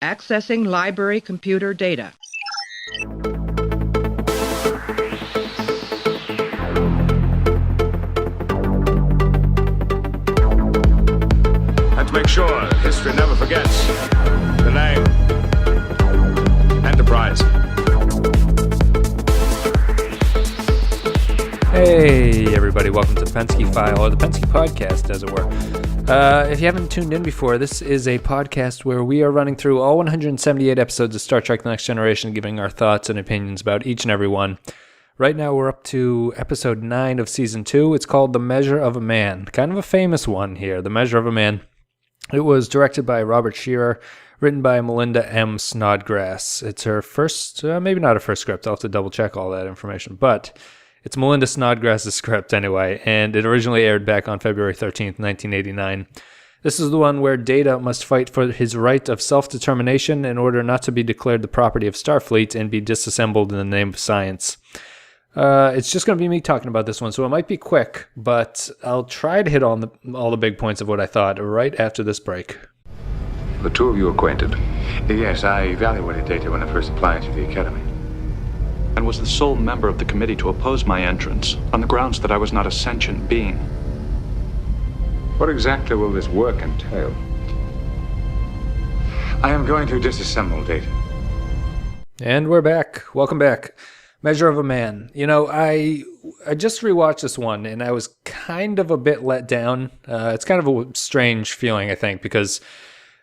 Accessing library computer data. And to make sure history never forgets the name Enterprise. Hey, everybody. Welcome to the Pensky File, or the Pensky Podcast, as it were. If you haven't tuned in before, this is a podcast where we are running through all 178 episodes of Star Trek The Next Generation, giving our thoughts and opinions about each and every one. Right now, we're up to episode 9 of season 2. It's called The Measure of a Man. Kind of a famous one here, The Measure of a Man. It was directed by Robert Shearer, written by Melinda M. Snodgrass. It's her first, maybe not her first script. I'll have to double check all that information, but it's Melinda Snodgrass' script anyway, and it originally aired back on February 13th, 1989. This is the one where Data must fight for his right of self-determination in order not to be declared the property of Starfleet and be disassembled in the name of science. It's just going to be me talking about this one, so it might be quick, but I'll try to hit on all the big points of what I thought right after this break. The two of you acquainted? Yes, I evaluated Data when I first applied to the Academy. And was the sole member of the committee to oppose my entrance on the grounds that I was not a sentient being. What exactly will this work entail? I am going to disassemble Data. And we're back. Welcome back. Measure of a Man. You know, I just rewatched this one, and I was kind of a bit let down. It's kind of a strange feeling, I think, because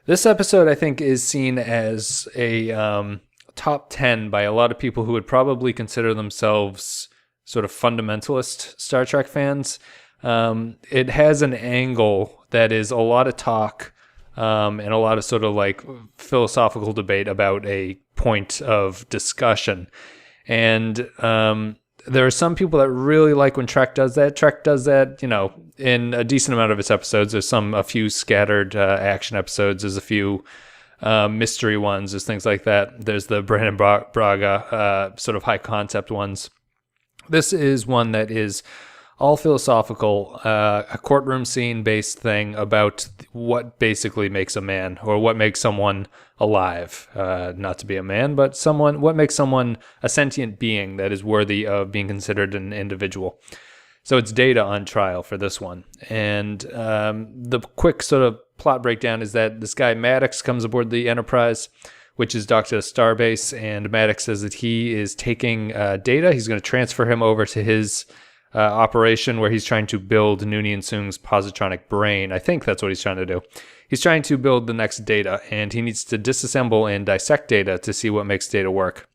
this episode, I think, is seen as a top 10 by a lot of people who would probably consider themselves sort of fundamentalist Star Trek fans. It has an angle that is a lot of talk and a lot of sort of like philosophical debate about a point of discussion. And there are some people that really like when Trek does that. Trek does that, you know, in a decent amount of its episodes. There's a few scattered action episodes. There's a few mystery ones. There's things like that. There's the Brandon Braga sort of high concept ones. This is one that is all philosophical, a courtroom scene based thing about what basically makes a man, or what makes someone alive. Not to be a man, but what makes someone a sentient being that is worthy of being considered an individual. So it's Data on trial for this one. And the quick sort of plot breakdown is that this guy Maddox comes aboard the Enterprise, which is docked at a starbase, and Maddox says that he is taking Data. He's going to transfer him over to his operation where he's trying to build Noonien Soong's positronic brain. I think that's what he's trying to do. He's trying to build the next Data, and he needs to disassemble and dissect Data to see what makes Data work.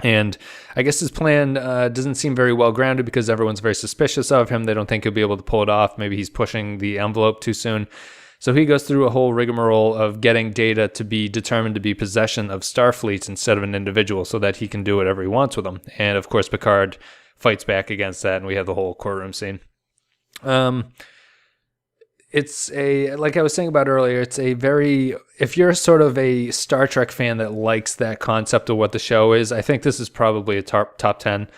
And I guess his plan doesn't seem very well grounded because everyone's very suspicious of him. They don't think he'll be able to pull it off. Maybe he's pushing the envelope too soon. So he goes through a whole rigmarole of getting Data to be determined to be possession of Starfleet instead of an individual so that he can do whatever he wants with them. And of course, Picard fights back against that, and we have the whole courtroom scene. It's like I was saying about earlier, it's a very, if you're sort of a Star Trek fan that likes that concept of what the show is, I think this is probably a top 10.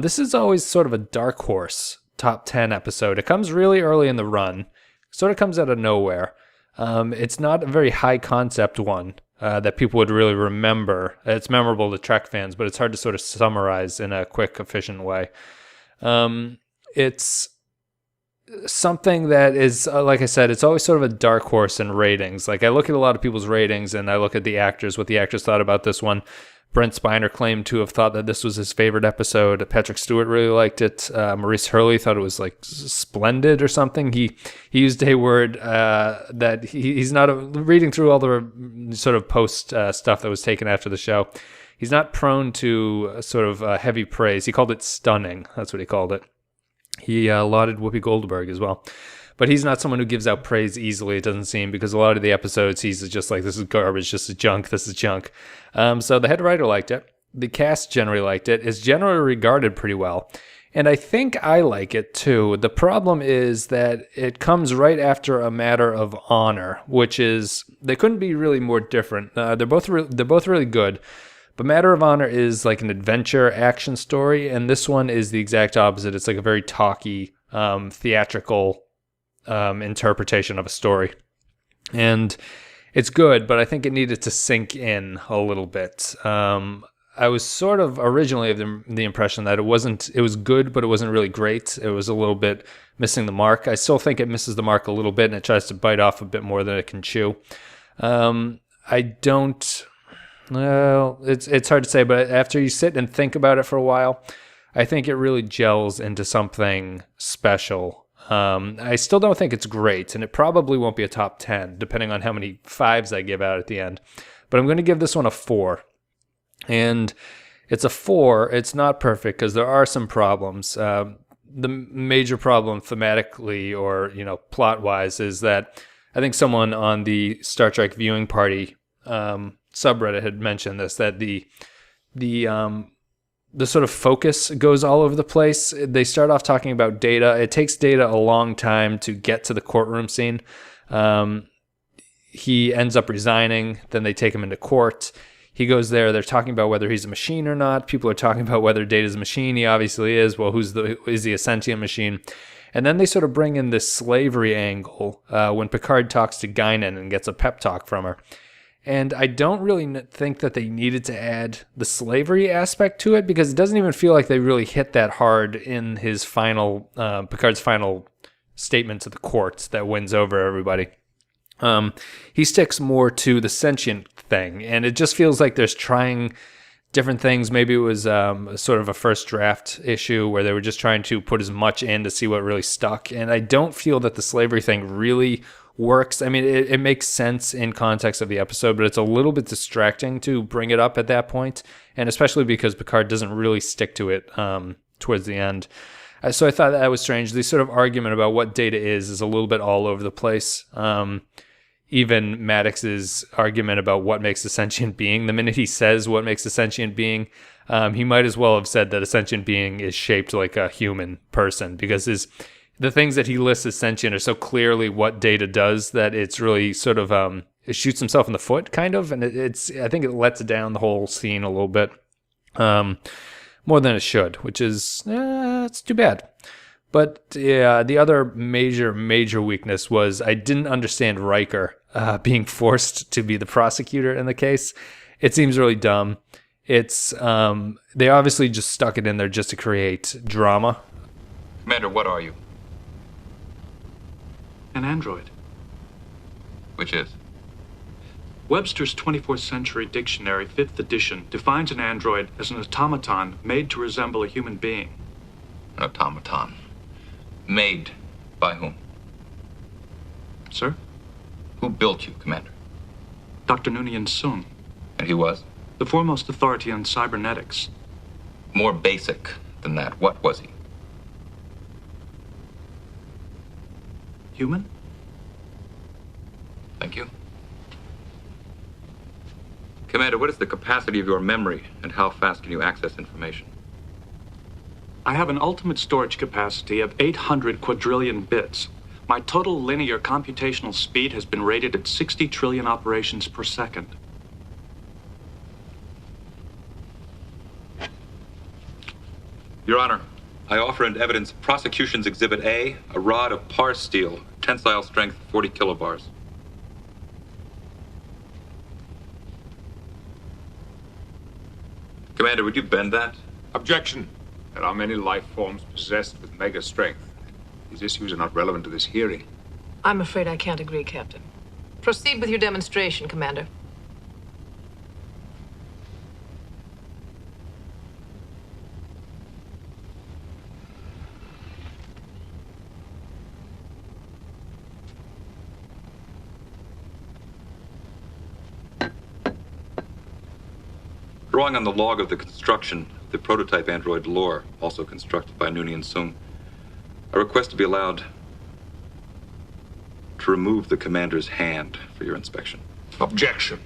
This is always sort of a dark horse top 10 episode. It comes really early in the run, sort of comes out of nowhere. It's not a very high concept one that people would really remember. It's memorable to Trek fans, but it's hard to sort of summarize in a quick, efficient way. It's something that is, like I said, it's always sort of a dark horse in ratings. Like I look at a lot of people's ratings and I look at the actors, what the actors thought about this one. Brent Spiner claimed to have thought that this was his favorite episode. Patrick Stewart really liked it. Maurice Hurley thought it was like splendid or something. He used a word that he's not reading through all the sort of post stuff that was taken after the show. He's not prone to sort of heavy praise. He called it stunning. That's what he called it. He lauded Whoopi Goldberg as well. But he's not someone who gives out praise easily, it doesn't seem, because a lot of the episodes he's just like, this is garbage, this is junk, this is junk. So the head writer liked it. The cast generally liked it. It's generally regarded pretty well. And I think I like it too. The problem is that it comes right after A Matter of Honor, which is, they couldn't be really more different. They're both really good. But Matter of Honor is like an adventure action story, and this one is the exact opposite. It's like a very talky, theatrical interpretation of a story. And it's good, but I think it needed to sink in a little bit. I was sort of originally of the impression that it was good, but it wasn't really great. It was a little bit missing the mark. I still think it misses the mark a little bit, and it tries to bite off a bit more than it can chew. It's hard to say, but after you sit and think about it for a while, I think it really gels into something special. I still don't think it's great, and it probably won't be a top 10, depending on how many 5s I give out at the end. But I'm going to give this one a 4. And it's a 4. It's not perfect because there are some problems. The major problem thematically or, plot-wise is that I think someone on the Star Trek viewing party subreddit had mentioned this, that the sort of focus goes all over the place. They start off talking about Data. It takes Data a long time to get to the courtroom scene. He ends up resigning. Then they take him into court. He goes there. They're talking about whether he's a machine or not. People are talking about whether Data's a machine. He obviously is. Well, is he a sentient machine? And then they sort of bring in this slavery angle when Picard talks to Guinan and gets a pep talk from her. And I don't really think that they needed to add the slavery aspect to it, because it doesn't even feel like they really hit that hard in his Picard's final statement to the court that wins over everybody. He sticks more to the sentient thing, and it just feels like there's trying different things. Maybe it was sort of a first draft issue where they were just trying to put as much in to see what really stuck. And I don't feel that the slavery thing really works. I mean, it makes sense in context of the episode, but it's a little bit distracting to bring it up at that point, and especially because Picard doesn't really stick to it towards the end. So I thought that was strange. The sort of argument about what Data is a little bit all over the place. Even Maddox's argument about what makes a sentient being, the minute he says what makes a sentient being, he might as well have said that a sentient being is shaped like a human person, because the things that he lists as sentient are so clearly what Data does that it's really sort of it shoots himself in the foot, kind of, and I think it lets down the whole scene a little bit more than it should, which is it's too bad. But yeah, the other major weakness was I didn't understand Riker being forced to be the prosecutor in the case. It seems really dumb. It's they obviously just stuck it in there just to create drama. Commander, what are you? An android. Which is? Webster's 24th Century Dictionary, 5th edition, defines an android as an automaton made to resemble a human being. An automaton. Made by whom? Sir? Who built you, Commander? Dr. Noonien Soong, And he was? the foremost authority on cybernetics. More basic than that. What was he? Human? Thank you. Commander, what is the capacity of your memory, and how fast can you access information? I have an ultimate storage capacity of 800 quadrillion bits. My total linear computational speed has been rated at 60 trillion operations per second. Your Honor, I offer in evidence Prosecution's Exhibit A, a rod of par steel, tensile strength 40 kilobars. Commander, would you bend that? Objection. There are many life forms possessed with mega strength. These issues are not relevant to this hearing. I'm afraid I can't agree, Captain. Proceed with your demonstration, Commander. Drawing on the log of the construction of the prototype android Lore, also constructed by Noonien Soong, I request to be allowed to remove the commander's hand for your inspection. Objection.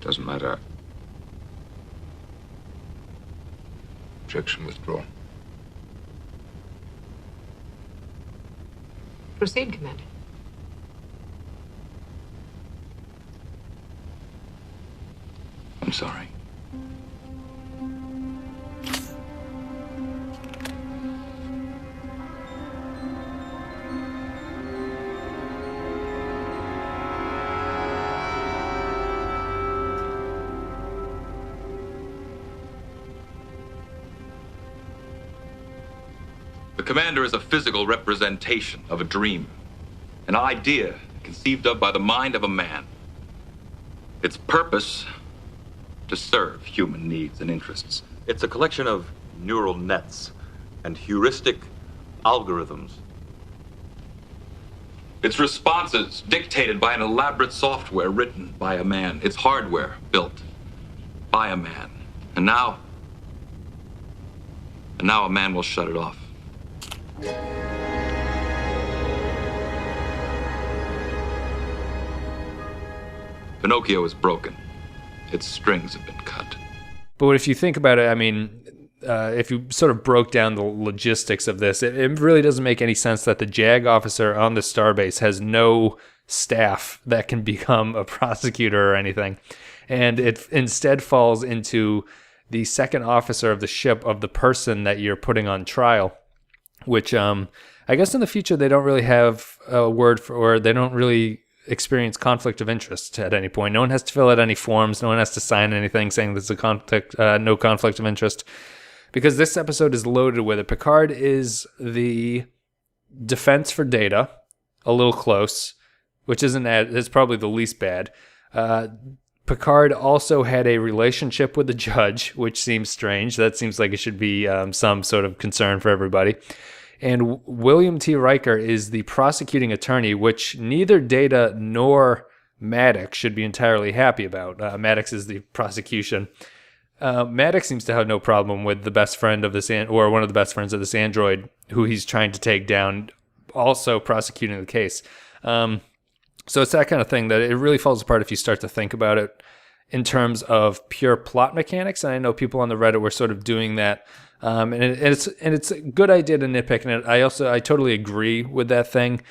Doesn't matter. Objection withdrawn. Proceed, Commander. I'm sorry. The commander is a physical representation of a dream, an idea conceived of by the mind of a man. Its purpose, to serve human needs and interests. It's a collection of neural nets and heuristic algorithms. Its responses dictated by an elaborate software written by a man. Its hardware built by a man. And now a man will shut it off. Pinocchio is broken. Its strings have been cut. But if you think about it, I mean, if you sort of broke down the logistics of this, it really doesn't make any sense that the JAG officer on the starbase has no staff that can become a prosecutor or anything. And it instead falls into the second officer of the ship of the person that you're putting on trial, which I guess in the future they don't really have a word for, or they don't really experience conflict of interest at any point. No one has to fill out any forms. No one has to sign anything saying there's a conflict, no conflict of interest, because this episode is loaded with it. Picard is the defense for Data, a little close, which isn't it's probably the least bad. Picard also had a relationship with the judge, which seems strange. That seems like it should be some sort of concern for everybody. And William T. Riker is the prosecuting attorney, which neither Data nor Maddox should be entirely happy about. Maddox is the prosecution. Maddox seems to have no problem with the best friend of this, or one of the best friends of this android, who he's trying to take down, also prosecuting the case. So it's that kind of thing that it really falls apart if you start to think about it in terms of pure plot mechanics. And I know people on the Reddit were sort of doing that. And it's a good idea to nitpick. And I totally agree with that thing,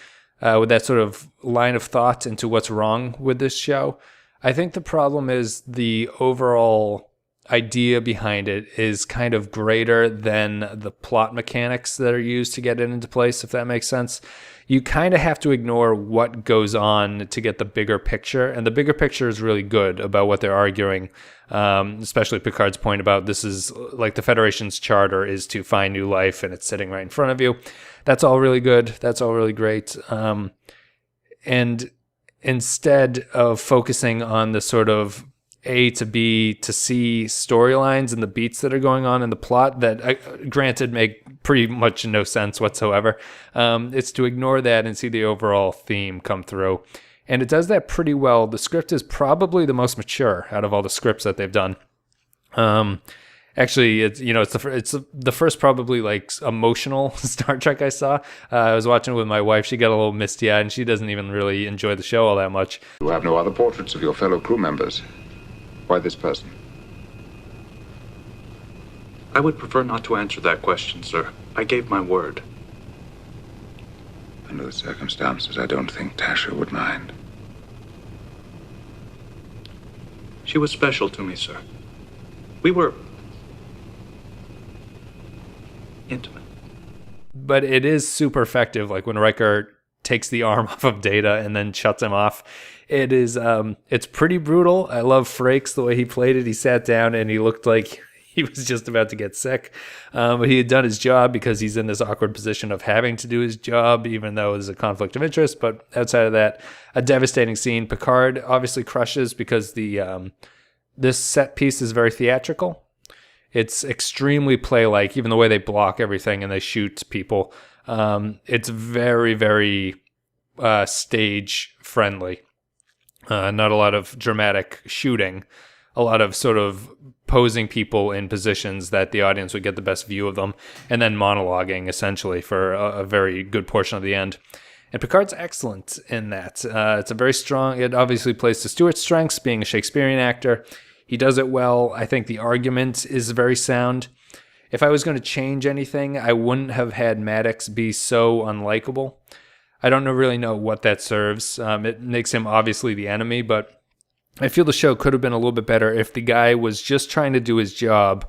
with that sort of line of thought into what's wrong with this show. I think the problem is the overall idea behind it is kind of greater than the plot mechanics that are used to get it into place, if that makes sense. You kind of have to ignore what goes on to get the bigger picture, and the bigger picture is really good about what they're arguing, especially Picard's point about this is like the Federation's charter is to find new life, and it's sitting right in front of you. That's all really good. That's all really great. And instead of focusing on the sort of A to B to C storylines and the beats that are going on in the plot that, granted, make pretty much no sense whatsoever. It's to ignore that and see the overall theme come through. And it does that pretty well. The script is probably the most mature out of all the scripts that they've done. Actually, it's the first probably like emotional Star Trek I saw. I was watching it with my wife. She got a little misty-eyed, and she doesn't even really enjoy the show all that much. You have no other portraits of your fellow crew members. Why this person? I would prefer not to answer that question, sir. I gave my word. Under the circumstances, I don't think Tasha would mind. She was special to me, sir. We were intimate. But it is super effective, like when Riker takes the arm off of Data and then shuts him off. It is, it's pretty brutal. I love Frakes, the way he played it. He sat down and he looked like he was just about to get sick. But he had done his job because he's in this awkward position of having to do his job, even though there's a conflict of interest. But outside of that, a devastating scene. Picard obviously crushes because this set piece is very theatrical. It's extremely play-like, even the way they block everything and they shoot people. It's very, very stage-friendly. Not a lot of dramatic shooting, a lot of sort of posing people in positions that the audience would get the best view of them, and then monologuing, essentially, for a very good portion of the end. And Picard's excellent in that. It's a very strong, it obviously plays to Stewart's strengths, being a Shakespearean actor. He does it well. I think the argument is very sound. If I was going to change anything, I wouldn't have had Maddox be so unlikable. I don't really know what that serves. It makes him obviously the enemy, but I feel the show could have been a little bit better if the guy was just trying to do his job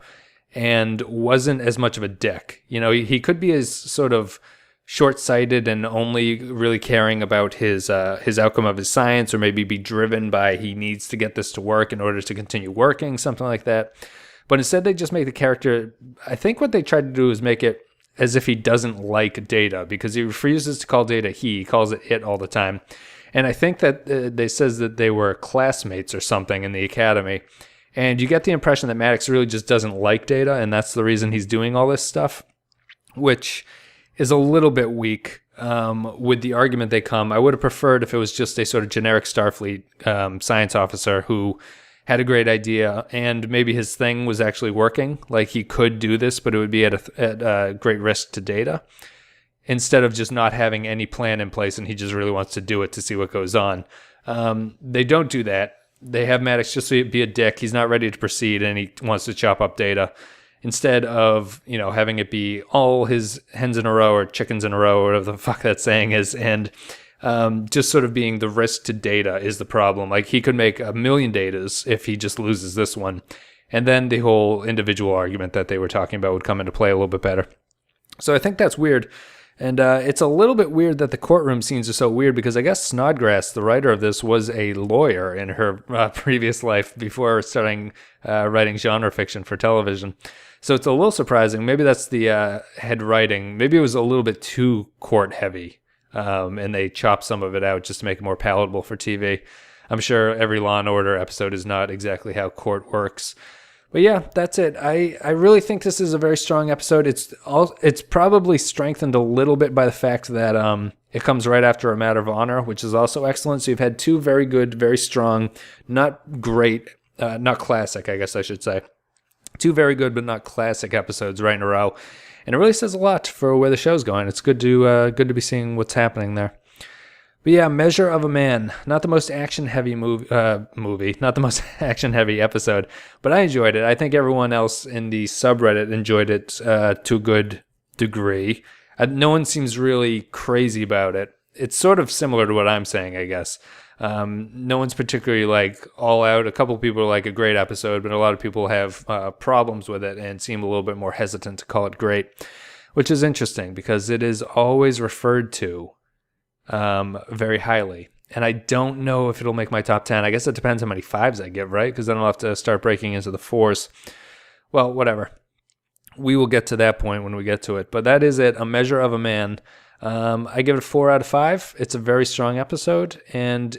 and wasn't as much of a dick. You know, he could be as sort of short-sighted and only really caring about his outcome of his science, or maybe be driven by he needs to get this to work in order to continue working, something like that. But instead they just make the character, I think what they tried to do is make it as if he doesn't like Data, because he refuses to call Data he calls it it all the time. And I think that they says that they were classmates or something in the academy. And you get the impression that Maddox really just doesn't like Data, and that's the reason he's doing all this stuff, which is a little bit weak with the argument they come. I would have preferred if it was just a sort of generic Starfleet science officer who had a great idea, and maybe his thing was actually working. Like, he could do this, but it would be at a great risk to Data, instead of just not having any plan in place, and he just really wants to do it to see what goes on. They don't do that. They have Maddox just be a dick. He's not ready to proceed, and he wants to chop up Data, instead of, having it be all his hens in a row or chickens in a row, or whatever the fuck that saying is, and just sort of being the risk to Data is the problem. Like, he could make 1 million Datas if he just loses this one. And then the whole individual argument that they were talking about would come into play a little bit better. So I think that's weird. And it's a little bit weird that the courtroom scenes are so weird, because I guess Snodgrass, the writer of this, was a lawyer in her previous life before starting writing genre fiction for television. So it's a little surprising. Maybe that's the head writing. Maybe it was a little bit too court heavy. And they chop some of it out just to make it more palatable for TV. I'm sure every Law & Order episode is not exactly how court works. But yeah, that's it. I really think this is a very strong episode. It's probably strengthened a little bit by the fact that it comes right after A Matter of Honor, which is also excellent. So you've had 2 very good, very strong, not great, not classic, I guess I should say. 2 very good but not classic episodes right in a row. And it really says a lot for where the show's going. It's good to be seeing what's happening there. But yeah, Measure of a Man. Not the most action-heavy movie, not the most action-heavy episode, but I enjoyed it. I think everyone else in the subreddit enjoyed it to a good degree. No one seems really crazy about it. It's sort of similar to what I'm saying, I guess. No one's particularly all out. A couple of people are like a great episode, but a lot of people have problems with it and seem a little bit more hesitant to call it great, which is interesting because it is always referred to very highly. And I don't know if it'll make my top 10. I guess it depends how many 5s I give, right? Because then I'll have to start breaking into the 4s. Well, whatever. We will get to that point when we get to it. But that is it. A Measure of a Man. I give it a 4 out of 5. It's a very strong episode, and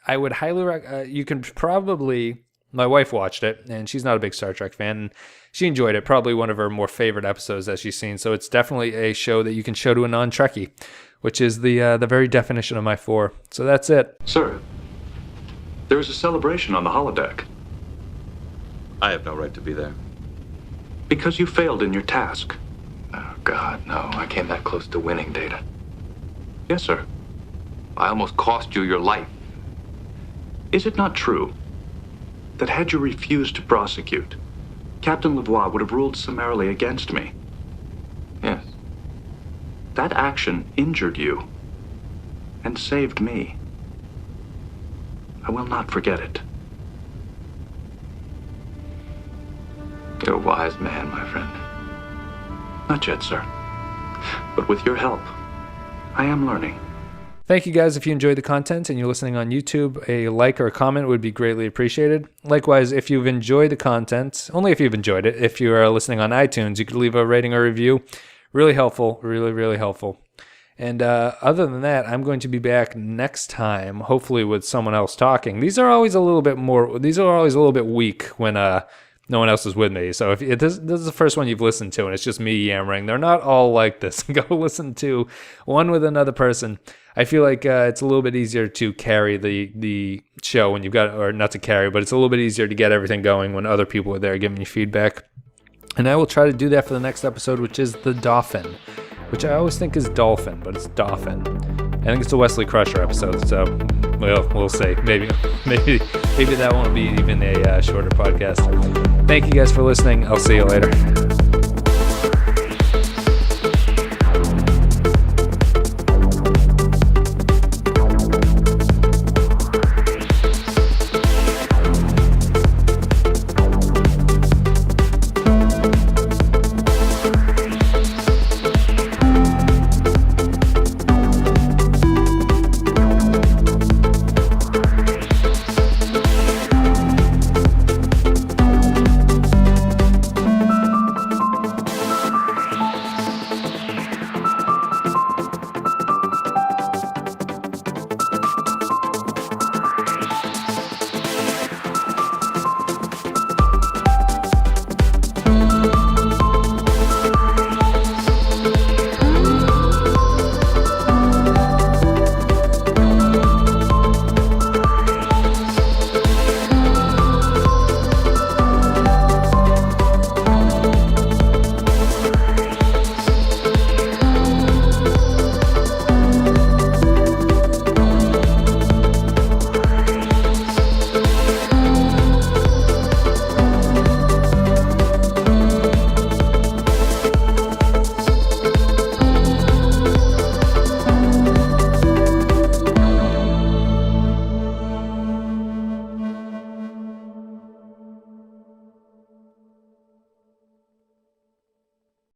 I would highly recommend. You can probably. My wife watched it, and she's not a big Star Trek fan. And she enjoyed it. Probably one of her more favorite episodes that she's seen. So it's definitely a show that you can show to a non-Trekkie, which is the very definition of my 4. So that's it. Sir, there is a celebration on the holodeck. I have no right to be there. Because you failed in your task. Oh, God, no. I came that close to winning, Data. Yes, sir. I almost cost you your life. Is it not true that had you refused to prosecute, Captain Lavoie would have ruled summarily against me? Yes. That action injured you and saved me. I will not forget it. You're a wise man, my friend. Not yet, sir. But with your help, I am learning. Thank you guys if you enjoyed the content and you're listening on YouTube. A like or a comment would be greatly appreciated. Likewise, if you've enjoyed the content, only if you've enjoyed it, if you are listening on iTunes, you could leave a rating or review. Really helpful, really, really helpful. And other than that, I'm going to be back next time, hopefully with someone else talking. These are always a little bit weak when no one else is with me. So if this is the first one you've listened to and it's just me yammering, they're not all like this. Go listen to one with another person. I feel like it's a little bit easier to carry the show when you've got, or not to carry, but it's a little bit easier to get everything going when other people are there giving you feedback. And I will try to do that for the next episode, which is The Dolphin, which I always think is Dolphin, but it's Dolphin. I think it's a Wesley Crusher episode, so we'll see. Maybe that won't be even a shorter podcast. Thank you guys for listening. I'll see you later.